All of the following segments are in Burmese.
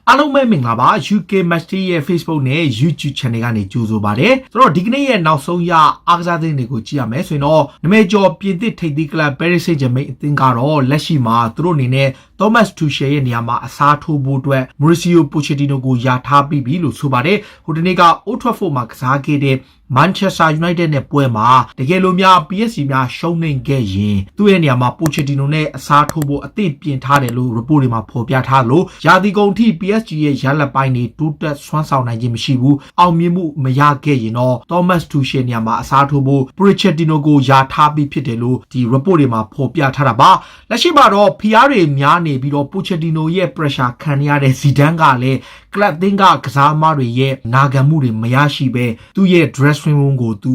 အားလုံးပဲမင်္ဂလာပါ UK Match ရဲ့ Facebook နဲ့ YouTube Channel ကနေကြိုဆိုပါရစေ။ဆိုတော့ဒီကနေ့ရဲ့နောက်ဆုံးရအားကစားသတင်းတွေကိုကြည့်ရမယ်ဆိုရင်တော့နမဲကျော်ပြင်သစ်ထိပ်သီးကလပ် Paris Saint-Germain အသင်းကတော့လက်ရှိမှာသူတို့အနေနဲ့ Thomas Tuchel ရဲ့နေရာမှာအစားထိုးဖို့အတွက် Mauricio Pochettino ကိုယာထားပြီးပြီလို့ဆိုပါတယ်။ဟိုတနေ့က Old Trafford မှာကစားခဲ့တဲ့Manchester United နဲ့ပွဲမှာတကယ်လို့များ PSG များရှုံးနိမ့်ခဲ့ရင်သူ့ရဲ့နေရာမှာ Pochettino နဲ့အစားထိုးဖို့အသင့်ပြင်ထားတယ်လို့ report တွေမှာဖော်ပြထားလို့ရာသီကုန်ထိ PSG ရဲ့ရလဒ်ပိုင်းတွေတိုးတက်ဆွမ်းဆောင်နိုင်ခြင်းမရှိဘူးအောင်မြင်မှုမရခဲ့ရင်တော့ Thomas Tuchel နေရာမှာအစားထိုးဖို့ Pochettino ကိုယာထားပြီးဖြစ်တယ်လို့ဒီ report တွေမှာဖော်ပြထားတာပါလက်ရှိမှာတော့ PR တွေများနေပြီးတော့ Pochettino ရဲ့ pressure ခံရတဲ့ Zidane ကလည်းကလပ်သင်းကကစားသမားတွေရဲ့နာခံမှုတွေမရရှိပဲသူ့ရဲ့ dressing room ကိုသ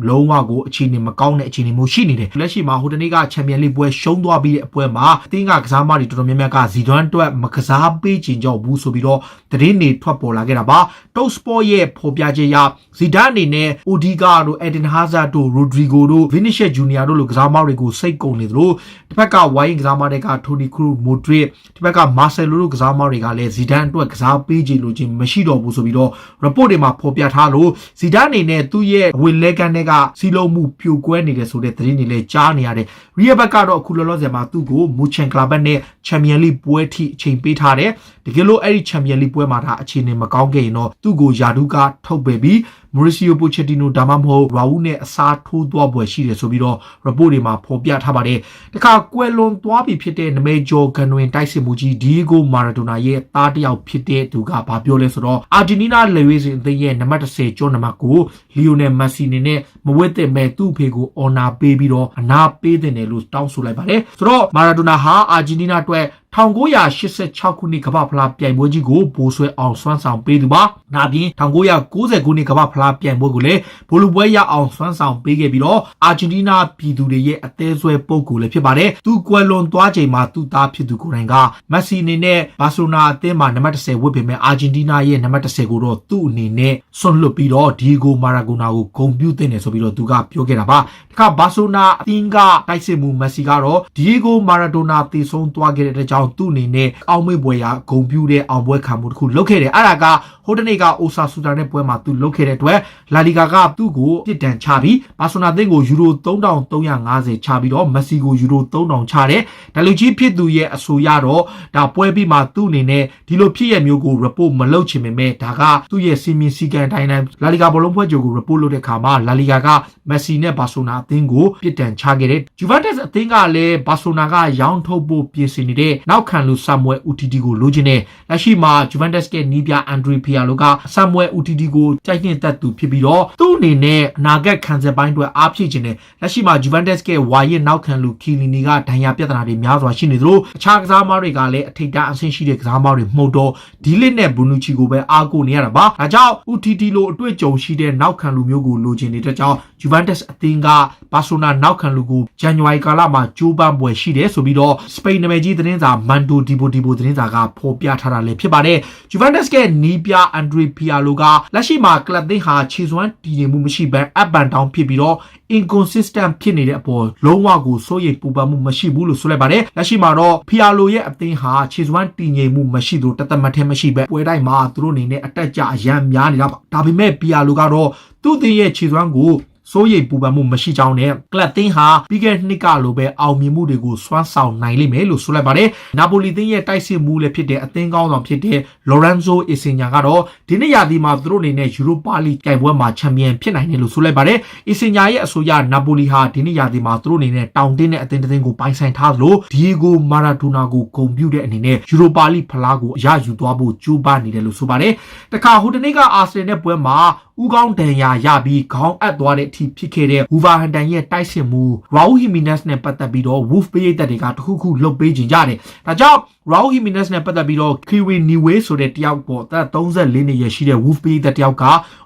ူလုံးဝကိုအခြေအနေမကောင်းတဲ့အခြေအနေမျိုးရှိနေတယ်လက်ရှိမှာဟိုတနေ့ကချန်ပီယံလိပွဲရှုံးသွားပြီးတဲ့အပွဲမှာအသင်းကကစားသမားတွေတော်တော်များများက Zidane အတွက်မကစားပေးချင်ကြဘူးဆိုပြီးတော့သတင်းတွေထွက်ပေါ်လာခဲ့တာပါ Top Sport ရဲ့ဖော်ပြချက်အရ Zidane အနေနဲ့ Odegaard တို့ Eden Hazard တို့ Rodrigo တို့ Vinicius Junior တို့လိုကစားသမားတွေကိုစိတ်ကုန်နေသလိုတစ်ဖက်ကဝိုင်းကစားသမားတွေက Toni Kroos Modric တစ်ဖက်က Marcelo တို့ကစားသမားတွေကလည်း Zidane အတွက်ကစားပေးချင်လို့ချင်းမရှိတော့ဘူးဆိုပြီးတော့ report တွေမှာဖော်ပြထားလို့ Zidane အနေနဲ့သူ့ရဲ့ဝင်လဲကန်တွေကစီလုံးမှုပြိုကွဲနေတယ်ဆိုတဲ့သတင်းတွေလည်းကြားနေရတယ်။ Real ဘက်ကတော့အခုလောလောဆယ်မှာသူ့ကို Mönchengladbach နဲ့ Champions League ပွဲထိအချိန်ပေးထားတယ်။တကယ်လို့အဲ့ဒီ Champions League ပွဲမှာဒါအခြေအနေမကောင်းခဲ့ရင်တော့သူ့ကိုယာဒူးကထုတ်ပယ်ပြီးMauricio Pochettino ဒါမှမဟုတ် Raul နဲ့အစားထိုးသွားပွဲရှိတယ်ဆိုပြီးတော့ report တွေမှာဖော်ပြထားပါတယ်။တခါကွယ်လွန်သွားပြီဖြစ်တဲ့နမဲကျော်ဂန်ဝင်တိုက်စစ်မှုကြီး Diego Maradona ရဲ့သားတစ်ယောက်ဖြစ်တဲ့သူကဘာပြောလဲဆိုတော့ Argentina လေဝေးစဉ်အသင်းရဲ့နံပါတ်10ကျော်နံပါတ်ကို Lionel Messi နဲ့မဝတ်တဲ့မဲ့သူ့ဖေကို honor ပေးပြီးတော့အနာပေးတဲ့တယ်လို့တောင်းဆိုလိုက်ပါတယ်။ဆိုတော့ Maradona ဟာ Argentina အတွက်1986ခုနှစ်ကမ္ဘာဖလားပြိုင်ပွဲကြီးကိုဘိုးဆွဲအောင်စွမ်းဆောင်ပေးသူပါ။ဒါပြင်1990ခုနှစ်ကမ္ဘာဖလားပြိုင်ပွဲကိုလည်းဘိုလူပွဲရအောင်စွမ်းဆောင်ပေးခဲ့ပြီးတော့အာဂျင်တီးနားပြည်သူတွေရဲ့အသေးဆွဲပုံကိုလည်းဖြစ်ပါတယ်။သူကွယ်လွန်သွားချိန်မှာသူ့သားဖြစ်သူကိုယ်တိုင်ကမက်ဆီအနေနဲ့ဘာစီလိုနာအသင်းမှာနံပါတ်10ဝတ်ပေမဲ့အာဂျင်တီးနားရဲ့နံပါတ်10ကိုတော့သူ့အနေနဲ့ဆွန့်လွတ်ပြီးတော့ဒီဂိုမာရာဂိုနာကိုဂုဏ်ပြုသင့်တယ်ဆိုပြီးတော့သူကပြောခဲ့တာပါ။တခါဘာစီလိုနာအသင်းကတိုက်စစ်မှုမက်ဆီကတော့ဒီဂိုမာရာဒိုနာတည်ဆုံးသွားခဲ့တဲ့ကြောင့်သူ့အနေနဲ့အောက်မေ့ပွဲရာဂုံပြူတဲ့အောင်ပွဲခံမှုတစ်ခုလုပ်ခဲ့တယ်အဲ့ဒါကဟိုတနေ့ကအိုဆာဆူတာနဲ့ပွဲမှာသူလုပ်ခဲ့တဲ့အတွက်လာလီဂါကသူ့ကိုပြစ်ဒဏ်ချပြီးဘာဆိုနာသင်းကိုယူရို3350ချပြီးတော့မက်ဆီကိုယူရို3000ချတယ်ဒါလူကြီးဖြစ်သူရဲ့အဆိုရတော့ဒါပွဲပြီးမှသူ့အနေနဲ့ဒီလိုဖြစ်ရမျိုးကို report မလုပ်ချင်ပေမဲ့ဒါကသူ့ရဲ့စီမင်းစီကန်တိုင်းတိုင်းလာလီဂါဘောလုံးပွဲကြိုကို report လုပ်တဲ့အခါမှာလာလီဂါကမက်ဆီနဲ့ဘာဆိုနာအသင်းကိုပြစ်ဒဏ်ချခဲ့တယ်ဂျူဗန်တက်စ်အသင်းကလည်းဘာဆိုနာကရောင်းထုတ်ဖို့ပြင်ဆင်နေတဲ့နောက်ခံလူဆမ်မွဲUTD ကိုလိုချင်တယ်လက်ရှိမှာ Juventus ကနီးပြအန်ဒရီဖီယာလိုကဆမ်မွဲ UTD ကိုတိုက်တင်တတ်သူဖြစ်ပြီးတော့သူ့အနေနဲ့အနာဂတ်ခံစားပိုင်းအတွက်အားဖြည့်ခြင်းနဲ့လက်ရှိမှာ Juventus ကဝါရဲ့နောက်ခံလူခီလီနီကဒဏ်ရာပြဿနာတွေများစွာရှိနေသလိုအခြားကစားသမားတွေကလည်းအထိတ်တန်းအဆင့်ရှိတဲ့ကစားသမားတွေမှုတော့ဒီလစ်နဲ့ဘူနူချီကိုပဲအားကိုးနေရတာပါဒါကြောင့် UTD လိုအတွေ့အကြုံရှိတဲ့နောက်ခံလူမျိုးကိုလိုချင်နေတဲ့ကြောင့် Juventus အသင်းကဘာဆိုနာနောက်ခံလူကိုဇန်နဝါရီကာလမှာကြိုးပမ်းပွဲရှိတယ်ဆိုပြီးတော့စပိန်နာမည်ကြီးသတင်းစာ Mundo Deportivo သတင်းစာကဖော်ပြထားတာလည်းဖြစ်ပါတယ်။ Juventus ကနီးပြအန်ဒရီဖီယာလိုကလက်ရှိမှာကလပ်သင်းဟာခြေစွမ်းတည်ငြိမ်မှုမရှိဘဲ up and down ဖြစ်ပြီးတော့ inconsistent ဖြစ်နေတဲ့အပေါ်လုံးဝကိုစိုးရိမ်ပူပန်မှုမရှိဘူးလို့ဆိုလိုက်ပါတယ်။လက်ရှိမှာတော့ဖီယာလိုရဲ့အသင်းဟာခြေစွမ်းတည်ငြိမ်မှုမရှိသူတသက်ထဲမရှိဘဲပွဲတိုင်းမှာသူတို့အနေနဲ့အတက်ကြအရန်များနေတာပါ။ဒါပေမဲ့ဖီယာလိုကတော့သူ့အသင်းရဲ့ခြေစွမ်းကိုစိုးရိမ်ပူပန်မှုမရှိကြောင်းနဲ့ကလပ်တင်းဟာပြီးခဲ့နှစ်ကလိုပဲအောင်မြင်မှုတွေကိုစွမ်းဆောင်နိုင်လိမ့်မယ်လို့ဆိုလိုက်ပါတယ်။နာပိုလီတင်းရဲ့တိုက်စစ်မှုလည်းဖြစ်တဲ့အသင်းကောင်းဆောင်ဖြစ်တဲ့ Lorenzo Insigne ကတော့ဒီနှစ်ရာသီမှာသူတို့အနေနဲ့ Europa League ပြိုင်ပွဲမှာချန်ပီယံဖြစ်နိုင်တယ်လို့ဆိုလိုက်ပါတယ်။ Insigne ရဲ့အဆိုအရနာပိုလီဟာဒီနှစ်ရာသီမှာသူတို့အနေနဲ့တောင်တင်းတဲ့အသင်းတစ်သင်းကိုပိုင်ဆိုင်ထားသလို Diego Maradona ကိုဂုဏ်ပြုတဲ့အနေနဲ့ Europa League ဖလားကိုအရယူသွားဖို့ကြိုးပမ်းနေတယ်လို့ဆိုပါတယ်။တခါဟိုတနေ့ကအာဆင်နယ်ပွဲမှာဦးကောင်းဒဏ်ရာရပြီးခေါင်းအပ်သွားတဲ့အထိဖြစ်ခဲ့တဲ့ Wolverhampton ရဲ့တိုက်စစ်မှု Raul Jimenez နဲ့ပတ်သက်ပြီးတော့ Wolf ပရိသတ်တွေကတခုခုလှုပ်ပေးကြတယ်။ဒါကြောင့် Raul Jimenez နဲ့ပတ်သက်ပြီးတော့ Kieran Niwe ဆိုတဲ့တယောက်ပေါ်သက်34နှစ်ရွယ်ရှိတဲ့ Wolf ပရိသတ်တယောက်က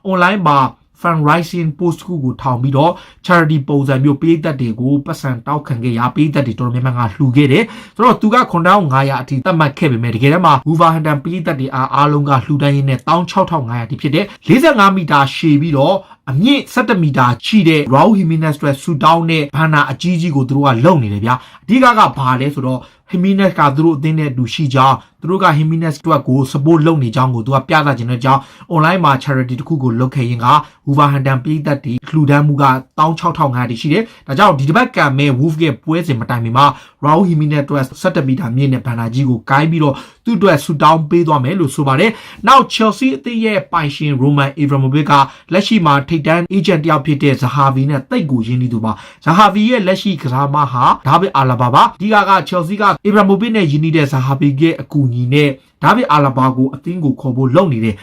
online မှာfundraising post ကိုထောင်ပြီးတော့ charity ပုံစံမျိုးပေးသက်တွေကိုပတ်စံတောက်ခံခဲ့ရပေးသက်တွေတော်တော်များများကလှူခဲ့တယ်ဆိုတော့သူက9500အထိသတ်မှတ်ခဲ့ပေမဲ့တကယ်တမ်းမှာ Wolverhampton ပေးသက်တွေအားလုံးကလှူဒန်းရင်းနဲ့16500အထိဖြစ်တဲ့45မီတာရှည်ပြီးတော့အမြင့်17မီတာရှိတဲ့ Raul Jimenez အတွက်ဆူတောင်းတဲ့ဘန်နာအကြီးကြီးကိုသူတို့ကလုံနေတယ်ဗျာအဓိကဘာလဲဆိုတော့Jimenez ကသူတို့အသင်းနဲ့အတူရှိကြောင်း သူတို့က Jimenez အတွက်ကို support လုပ်နေကြောင်းကိုသူကပြသခြင်းတဲ့အကြောင်း online မှာ charity တစ်ခုကိုလုပ်ခဲ့ရင်က Wolverhampton ပြည်သက်တွေလှူဒန်းမှုက16500တိရှိတယ်ဒါကြောင့်ဒီတစ်ပတ်ကံမဲ့ Wolf ရဲ့ပွဲစဉ်မတိုင်မီမှာ Raul Jimenez အတွက်17မီတာမြင့်တဲ့ဘန်နာကြီးကိုကိုင်းပြီးတော့သူ့အတွက်ဆူတောင်းပေးသွားမယ်လို့ဆိုပါတယ်နောက် Chelsea အသင်းရဲ့ပိုင်ရှင် Roman Abramovich ကလက်ရှိမှာထိပ်တန်း agent တယောက်ဖြစ်တဲ့ Zahavi နဲ့တိတ်ကိုရင်းနှီးသူပါ Zahavi ရဲ့လက်ရှိကစားမဟာ David Alaba ပါဒီက Chelsea က Abramovich နဲ့ရင်းနှီးတဲ့ Zahavi ရဲ့အကူအညီနဲ့ David Alaba ကိုအသင်းကိုခေါ်ဖို့လုပ်နေတယ်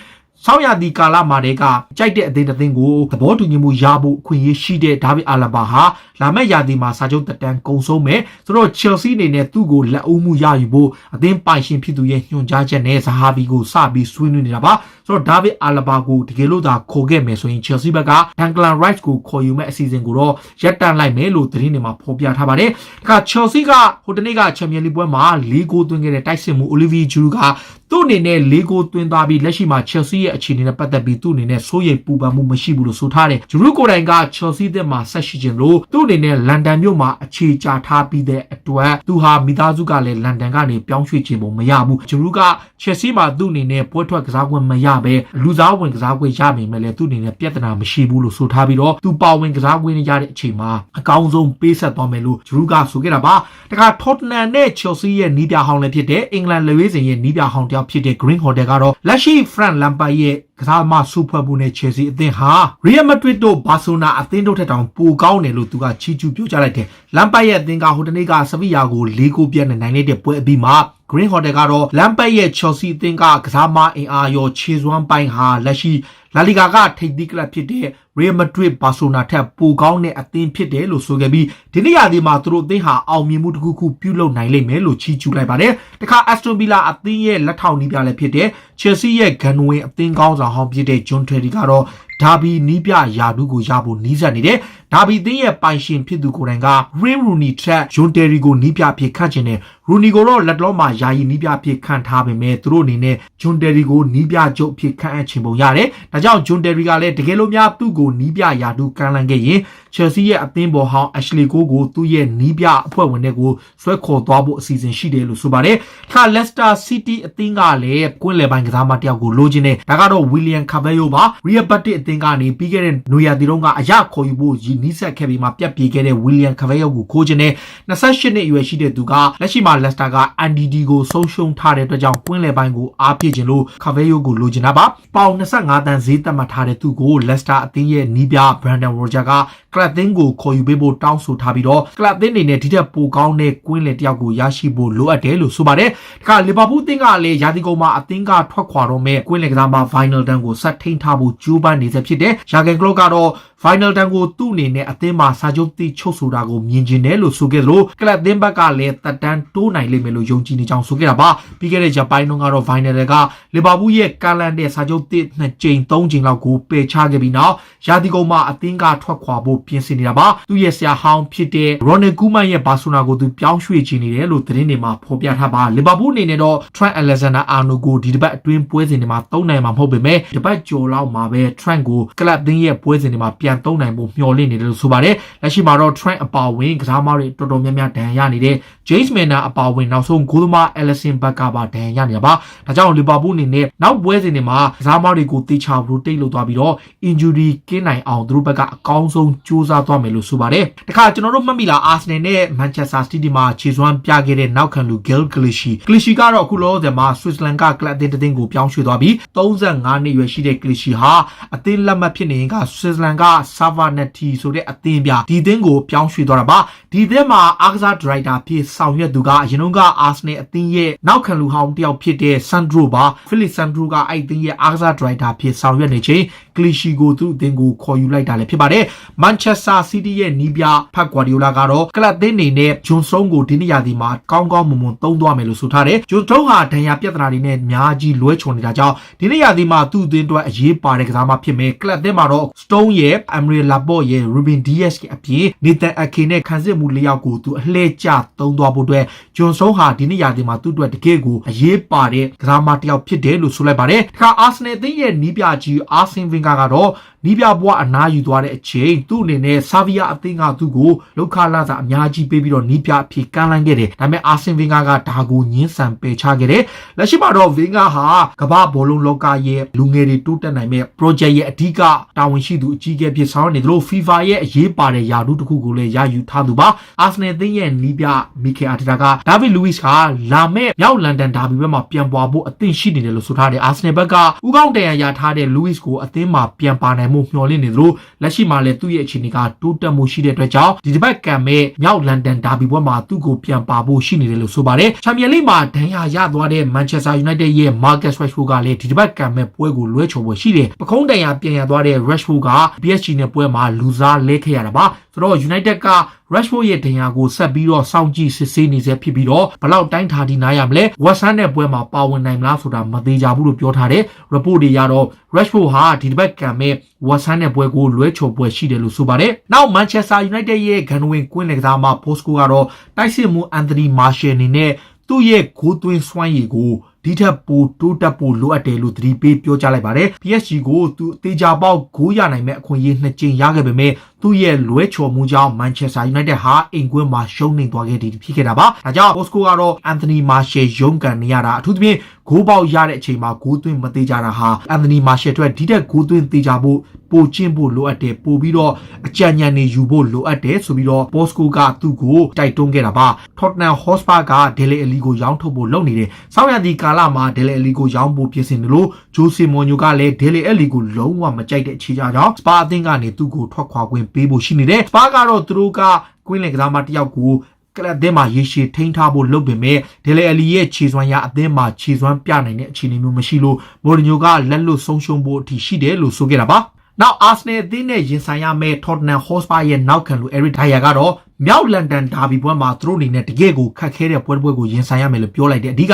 ဆောင်းရာသီကာလမှာတည်းကကြိုက်တဲ့အသင်းတစ်သင်းကိုသဘောတူညီမှုရဖို့အခွင့်အရေးရှိတဲ့ David Alaba ဟာလာမယ့်ရာသီမှာစာချုပ်တက်တန်းကုန်ဆုံးမယ်ဆိုတော့ Chelsea အနေနဲ့သူ့ကိုလက်ဦးမှုရယူဖို့အသင်းပိုင်ရှင်ဖြစ်သူရဲ့ညွှန်ကြားချက်နဲ့ Zahavi ကိုစပြီးဆွေးနွေးနေတာပါဆိုတော့ David Alaba ကိုတကယ်လို့သာခေါ်ခဲ့မယ်ဆိုရင် Chelsea ဘက်က Declan Rice ကိုခေါ်ယူမဲ့အစီအစဉ်ကိုတော့ရပ်တန့်လိုက်မယ်လို့သတင်းတွေမှာဖော်ပြထားပါတယ်ဒါက Chelsea ကဟိုတနေ့က Champions League ပွဲမှာ4ဂိုးသွင်းခဲ့တဲ့တိုက်စစ်မှု Olivier Giroud ကသူ့အနေနဲ့4ဂိုးသွင်းသွားပြီးလက်ရှိမှာ Chelsea ရဲ့အခြေအနေနဲ့ပတ်သက်ပြီးသူ့အနေနဲ့စိုးရိမ်ပူပန်မှုမရှိဘူးလို့ဆိုထားတယ် Giroud ကိုယ်တိုင်က Chelsea တဲ့မှာဆက်ရှိခြင်းလို့သူ့အနေနဲ့လန်ဒန်မြို့မှာအခြေချထားပြီးတဲ့အတွက်သူဟာမိသားစုကလည်းလန်ဒန်ကနေပြောင်းရွှေ့ခြင်းပုံမရဘူး Giroud က Chelsea မှာသူ့အနေနဲ့ပွဲထွက်ကစားခွင့်မရဘဲလူစားဝင်ကစားခွင့်ရပေမဲ့လည်းသူ့အနေနဲ့ပြဿနာမရှိဘူးလို့ဆိုထားပြီးတော့သူပါဝင်ကစားခွင့်ရတဲ့အချိန်မှာအကောင်းဆုံးပေးဆက်သွားမယ်လို့ Giroud ကဆိုခဲ့တာပါတခါ Tottenham နဲ့ Chelsea ရဲ့နီးပြဟောင်းလည်းဖြစ်တဲ့အင်္ဂလန်လက်ဝဲစဉ်ရဲ့နီးပြဟောင်းတယောက်ဖြစ်တဲ့ Green Hotel ကတော့လက်ရှိ Frank Lampard ရဲ့ကစားမစုဖွဲ့မှုနဲ့ Chelsea အသင်းဟာ Real Madrid တို့ Barcelona အသင်းတို့ထက်တောင်ပိုကောင်းတယ်လို့သူကချီးကျူးပြောကြားလိုက်တယ်။ Lampard ရဲ့အသင်းကဟိုတနေ့က Sevilla ကို4ဂိုးပြတ်နဲ့နိုင်လိုက်တဲ့ပွဲအပြီးမှာ Green Hotel ကတော့ Lampard ရဲ့ Chelsea အသင်းကကစားမအင်အားရောခြေစွမ်းပိုင်းဟာလက်ရှိ La Liga ကထိပ်သီးကလပ်ဖြစ်တဲ့ Real Madrid Barcelona ထက်ပိုကောင်းတဲ့အသင်းဖြစ်တယ်လို့ဆိုခဲ့ပြီးဒီနေ့ရာသီမှာသူတို့အသင်းဟာအောင်မြင်မှုတစ်ခုခုပြုလုပ်နိုင်လိမ့်မယ်လို့ချီးကျူးလိုက်ပါတယ်။တခါ Aston Villa အသင်းရဲ့လက်ထောက်နီးပြလည်းဖြစ်တဲ့ Chelsea ရဲ့ဂန်ဝင်အသင်းကောင်းဆောင်ဟောင်းဖြစ်တဲ့ John Terry ကတော့ဒါဘီနီးပြယာဒူးကိုရဖို့နီးစပ်နေတယ်။ဒါဘီအသင်းရဲ့ပိုင်ရှင်ဖြစ်သူကိုယ်တိုင်က Wayne Rooney ထက် John Terry ကိုနီးပြဖြစ်ခန့်ချင်တယ်။ Rooney ကိုတော့လက်တော်မှာယာယီနီးပြဖြစ်ခန့်ထားပေမဲ့သူတို့အနေနဲ့ John Terry ကိုနီးပြချုပ်ဖြစ်ခန့်အပ်ချင်ပုံရတယ်။ဒါကြောင့် John Terry ကလည်းတကယ်လို့များသူ့ကိုနီးပြယာဒူးကမ်းလှမ်းခဲ့ရင် Chelsea ရဲ့အသင်းပေါ်ဟောင်း Ashley Cole ကိုသူ့ရဲ့နီးပြအဖွဲ့ဝင်တွေကိုဆွဲခေါ်သွားဖို့အစီအစဉ်ရှိတယ်လို့ဆိုပါတယ်။ခါ Leicester City အသင်းကလည်းကွင်းလယ်ပိုင်းကစားမတယောက်ကိုလိုချင်တယ်။ဒါကတော့ William Carvalho ပါ။ Real Betis အသင်းကနေပြီးခဲ့တဲ့နွေရာသီတုန်းကအရခေါ်ယူဖို့နီးစပ်ခဲ့ပြီးမှပြတ်ပြေခဲ့တဲ့ William Carvalho ကိုခိုးချင်တယ်။28နှစ်အရွယ်ရှိတဲ့သူကလက်ရှိမှာ Leicester က NDD ကိုဆုံးရှုံးထားတဲ့အတွက်ကြောင့်ကွင်းလယ်ပိုင်းကိုအားပြည့်ခြင်းလို့ Carvalho ကိုလိုချင်တာပါ။ပေါင်25တန်းဈေးသတ်မှတ်ထားတဲ့သူကို Leicester အသင်းရဲ့နီးပြ Brendan Rodgers ကကလပ်သင်းကိုခေါ်ယူပေးဖို့တောင်းဆိုထားပြီးတော့ကလပ်သင်းအနေနဲ့ဒီထက်ပိုကောင်းတဲ့ကွင်းလယ်တယောက်ကိုရရှိဖို့လိုအပ်တယ်လို့ဆိုပါတယ်။ဒါကလီဗာပူးအသင်းကလည်းရာသီကုန်မှာအသင်းကထွက်ခွာတော့မဲ့ကွင်းလယ်ကစားမ Final တန်းကိုဆက်ထိန်းထားဖို့ကြိုးပမ်းနေဆက်ဖြစ်တယ်။ရာဂန်ကလော့ကတော့ Final တန်းကိုသူ့အနေနဲ့အသင်းမှာစာချုပ်တိချုပ်ဆိုတာကိုမြင်ကျင်တယ်လို့ဆိုခဲ့သလိုကလပ်သင်းဘက်ကလည်းတက်တန်းတိုးနိုင်လိမ့်မယ်လို့ယုံကြည်နေကြောင်းဆိုခဲ့တာပါ။ပြီးခဲ့တဲ့ဂျပန်တုန်းကတော့ Final ကလီဗာပူးရဲ့ကာလန်တဲ့စာချုပ်တိ2ကြိမ်3ကြိမ်လောက်ကိုပယ်ချခဲ့ပြီးနောက်ရာသီကုန်မှာအသင်းကထွက်ခွာဖို့ပြင်ဆင်နေတာပါသူရဲ့ဆရာဟောင်းဖြစ်တဲ့ Ronald Koeman ရဲ့ဘာဆိုနာကိုသူပြောင်းရွှေ့ချင်နေတယ်လို့သတင်းတွေမှာဖော်ပြထားပါလီဗာပူးအနေနဲ့တော့ Trent Alexander-Arnold ကိုဒီတစ်ပတ်အတွင်းပွဲစဉ်တွေမှာသုံးနိုင်မှာမဟုတ်ပေမဲ့ဒီပတ်ကျော်လောက်မှာပဲ Trent ကိုကလပ်သင်းရဲ့ပွဲစဉ်တွေမှာပြန်သုံးနိုင်ဖို့မျှော်လင့်နေတယ်လို့ဆိုပါတယ်လက်ရှိမှာတော့ Trent အပါဝင်ကစားမတွေတော်တော်များများဒဏ်ရာရနေတဲ့ James Milner အပါဝင်နောက်ဆုံးဂိုးသမား Alisson ဘက်ကပါဒဏ်ရာရနေတာပါဒါကြောင့်လီဗာပူးအနေနဲ့နောက်ပွဲစဉ်တွေမှာကစားမတွေကိုတေချာ rotate လုပ်သွားပြီးတော့ injury ကင်းနိုင်အောင်သူတို့ဘက်ကအကောင်းဆုံးကြိုးစားသွားမယ်လို့ဆိုပါတယ်တခါကျွန်တော်တို့မှတ်မိလား Arsenal နဲ့ Manchester City မှာခြေစွမ်းပြခဲ့တဲ့နောက်ခံလူ Gil Clichy ကတော့အခုလောလောဆယ်မှာ Switzerland ကကလပ်အသင်းတစ်သင်းကိုပြောင်းရွှေ့သွားပြီး35နှစ်အရွယ်ရှိတဲ့ Clichy ဟာအသင်းလက်မှတ်ဖြစ်နေရင်က Switzerland က Savernetty ဆိုတဲ့အသင်းပြဒီအသင်းကိုပြောင်းရွှေ့သွားတာပါဒီအသင်းမှာအားကစားဒါရိုက်တာဖြစ်ဆောင်ရွက်သူကအရင်က Arsenal အသင်းရဲ့နောက်ခံလူဟောင်းတယောက်ဖြစ်တဲ့ Sandro ပါ Philip Sandro ကအဲ့အသင်းရဲ့အားကစားဒါရိုက်တာဖြစ်ဆောင်ရွက်နေချိန် Clichy ကိုသူ့အသင်းကိုခေါ်ယူလိုက်တာလည်းဖြစ်ပါတယ် Manchester City ရဲ့နီးပြဖတ်ဂွာဒီယိုလာကတော့ကလပ်သင်းအနေနဲ့ဂျွန်ဆုံကိုဒီနေ့ရာသီမှာကောင်းကောင်းမွန်မွန်သုံးသွားမယ်လို့ဆိုထားတယ်ဂျွန်ဆုံဟာဒဏ်ရာပြဿနာတွေနဲ့အများကြီးလွဲချော်နေတာကြောင့်ဒီနေ့ရာသီမှာသူ့အသင်းအတွက်အရေးပါတဲ့ကစားမဖြစ်မယ်ကလပ်သင်းမှာတော့ Stone ရဲ့ အမ်ရီလာဘော့ရဲ့ Ruben Diaz ကအပြင်နေတန်အခေနဲ့ခံစစ်မှုလျောက်ကိုသူအလှည့်ကျသုံးသွားဖို့အတွက်ဂျွန်ဆုံဟာဒီနေ့ရာသီမှာသူ့အတွက်တကယ်ကိုအရေးပါတဲ့ကစားမတစ်ယောက်ဖြစ်တယ်လို့ဆိုလိုက်ပါတယ်။ဒါအာဆင်နယ်အသင်းရဲ့နီးပြကြီးအာဆင်ဗင်ဂါကတော့နီးပြဘွားအနားယူသွားတဲ့အချိန်သူ့အနေနဲ့ဆာဗီယာအသင်းကသူ့ကိုလောက်ခလာစာအများကြီးပေးပြီးတော့နီးပြအဖြစ်ကမ်းလှမ်းခဲ့တယ်။ဒါပေမဲ့အာဆင်ဗင်ဂါကဒါကိုညှင်းဆန်ပယ်ချခဲ့တယ်။လက်ရှိမှာတော့ဗင်ဂါဟာကမ္ဘာဘောလုံးလောကရဲ့လူငယ်တွေတိုးတက်နိုင်မဲ့ project ရဲ့အဓိကတာဝန်ရှိသူအကြီးအကဲဖြစ်ဆောင်နေတယ်လို့ FIFA ရဲ့အရေးပါတဲ့ယာဒူးတစ်ခုကိုလည်းရယူထားသူပါ။အာဆင်နယ်အသင်းရဲ့နီးပြမီခဲအာတီတာကဒါဗစ်လူးဝစ်ကလာမဲ့မြောက်လန်ဒန်ဒါဘီဘက်မှာပြန်ပွားဖို့အသင့်ရှိနေတယ်လို့ဆိုထားတယ်။အာဆင်နယ်ဘက်ကဥကောင်းတန်ရရထားတဲ့လူးဝစ်ကိုအသင်းမှာပြန်ပါနိုင်မှုမျှော်လင့်နေသလိုလက်ရှိမှာလည်းသူ့ရဲ့အခြေအနေကတိုးတက်မှုရှိတဲ့အတွက်ကြောင့်ဒီတစ်ပတ်ကံမဲ့မြောက်လန်ဒန်ဒါဘီဘက်မှာသူ့ကိုပြန်ပါဖို့ရှိနေတယ်လို့ဆိုပါတယ်။ချန်ပီယံလိမှာဒဏ်ရာရသွားတဲ့ Manchester United ရဲ့ Marcus Rashford ကလည်းဒီတစ်ပတ်ကံမဲ့ပွဲကိုလွဲချော်ပွဲရှိတယ်။ပခုံးတန်ရာပြန်ရသွားတဲ့ Rashford က PSG နဲ့ပွဲမှာလူစားလဲခဲ့ရတာပါ။ဆိုတော့ United က Rashford ရဲ့ဒဏ်ရာကိုဆက်ပြီးတော့စောင့်ကြည့်စစ်ဆေးနေစေဖြစ်ပြီးတော့ဘလောက်တိုင်းထားဒီနားရမလဲဝက်ဆန်နဲ့ပွဲမှာပါဝင်နိုင်မလားဆိုတာမသေးကြဘူးလို့ပြောထားတယ် report တွေရတော့ Rashford ဟာဒီတစ်ပတ်ကံမဲ့ဝက်ဆန်နဲ့ပွဲကိုလွဲချော်ပွဲရှိတယ်လို့ဆိုပါတယ်နောက် Manchester United ရဲ့ဂန်ဝင်ကွင်းလက်ကစားမ Bosco ကတော့တိုက်စစ်မှု Anthony Martial အနေနဲ့သူ့ရဲ့ဂိုးသွင်းစွမ်းရည်ကိုဒီထက်ပိုတိုးတက်ဖို့လိုအပ်တယ်လို့သတိပေးပြောကြားလိုက်ပါတယ် PSG ကိုသူအသေးချာပေါက်ဂိုးရနိုင်မဲ့အခွင့်အရေးနှစ်ကြိမ်ရခဲ့ပေမဲ့သူ့ရဲ့လွဲချော်မှုကြောင့် Manchester United ဟာအိမ်ကွင်းမှာရှုံးနေသွားခဲ့တယ်ဖြစ်ခဲ့တာပါဒါကြောင့် Bosco ကတော့ Anthony Martial ရုံးကန်နေရတာအထူးသဖြင့်ဂိုးပေါက်ရတဲ့အချိန်မှာဂိုးသွင်းမသေးကြတာဟာ Anthony Martial အတွက်ဒီထက်ဂိုးသွင်းသေးကြဖို့ပိုကျင့်ဖို့လိုအပ်တယ်ပို့ပြီးတော့အကြံဉာဏ်တွေယူဖို့လိုအပ်တယ်ဆိုပြီးတော့ Bosco ကသူ့ကိုတိုက်တွန်းခဲ့တာပါ Tottenham Hotspur က Dele Alli ကိုရောင်းထုတ်ဖို့လုပ်နေတယ်ဆောင်းရာသီကာလမှာ Dele Alli ကိုရောင်းဖို့ပြင်ဆင်တယ်လို့ Jose Mourinho ကလည်း Dele Alli ကိုလုံးဝမကြိုက်တဲ့အခြေအကြောင်း Spurs အသင်းကနေသူ့ကိုထွက်ခွာခွင့်ပေးဖို့ရှိနေတယ် Spurs ကတော့သူတို့ကကွင်းလင်ကစားမတစ်ယောက်ကိုကလပ်အသင်းမှာရေရှည်ထိန်းထားဖို့လုပ်ပေမဲ့ဒယ်လီအလီရဲ့ခြေစွမ်းရအသင်းမှာခြေစွမ်းပြနိုင်တဲ့အခြေအနေမျိုးမရှိလို့မိုရီညိုကလက်လွတ်ဆုံးရှုံးဖို့အထိရှိတယ်လို့ဆိုခဲ့တာပါနောက်အာဆင်နယ်အသင်းနဲ့ရင်ဆိုင်ရမယ့် Tottenham Hotspur ရဲ့နောက်ခံလူ Eric Dyer ကတော့မြောက်လန်ဒန်ဒါဘီပွဲမှာသူတို့အနေနဲ့တကယ်ကိုခက်ခဲတဲ့ပွဲကိုရင်ဆိုင်ရမယ်လို့ပြောလိုက်တယ်အဓိက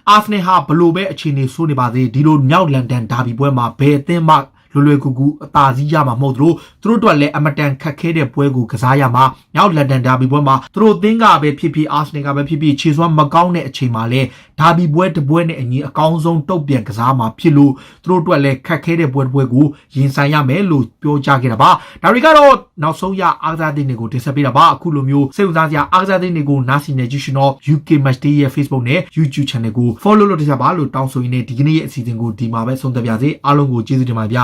အာဆင်နယ်ဟာဘလို့ပဲအခြေအနေဆိုးနေပါသေးဒီလိုမြောက်လန်ဒန်ဒါဘီပွဲမှာဘယ်အသင်းမှလွယ်ကူကူအသာစီးရမှာမဟုတ်သူတို့အတွက်လည်းအမတန်ခက်ခဲတဲ့ပွဲကိုကစားရမှာမြောက်လန်ဒန်ဒါဘီပွဲမှာသူတို့အသင်းကပဲဖြစ်ဖြစ်အာဆင်နယ်ကပဲဖြစ်ဖြစ်ခြေစွမ်းမကောင်းတဲ့အချိန်မှာလည်းဒါဘီပွဲတစ်ပွဲနဲ့အညီအကောင်းဆုံးတုတ်ပြန်ကစားမှာဖြစ်လို့သူတို့အတွက်လည်းခက်ခဲတဲ့ပွဲကိုရင်ဆိုင်ရမယ်လို့ပြောကြားခဲ့တာပါဒါတွေကတော့နောက်ဆုံးရအားကစားသင်းတွေကိုတင်ဆက်ပေးတာပါအခုလိုမျိုးစိတ်ဝင်စားစရာအားကစားသင်းတွေကိုနားဆင်နေကြရှင်တော့ UK Match Day ရဲ့ Facebook နဲ့ YouTube Channel ကို follow လုပ်ကြပါလို့တောင်းဆိုရင်းနဲ့ဒီကနေ့ရဲ့အစီအစဉ်ကိုဒီမှာပဲဆုံးသက်ပါစေအားလုံးကိုကျေးဇူးတင်ပါတယ်ဗျာ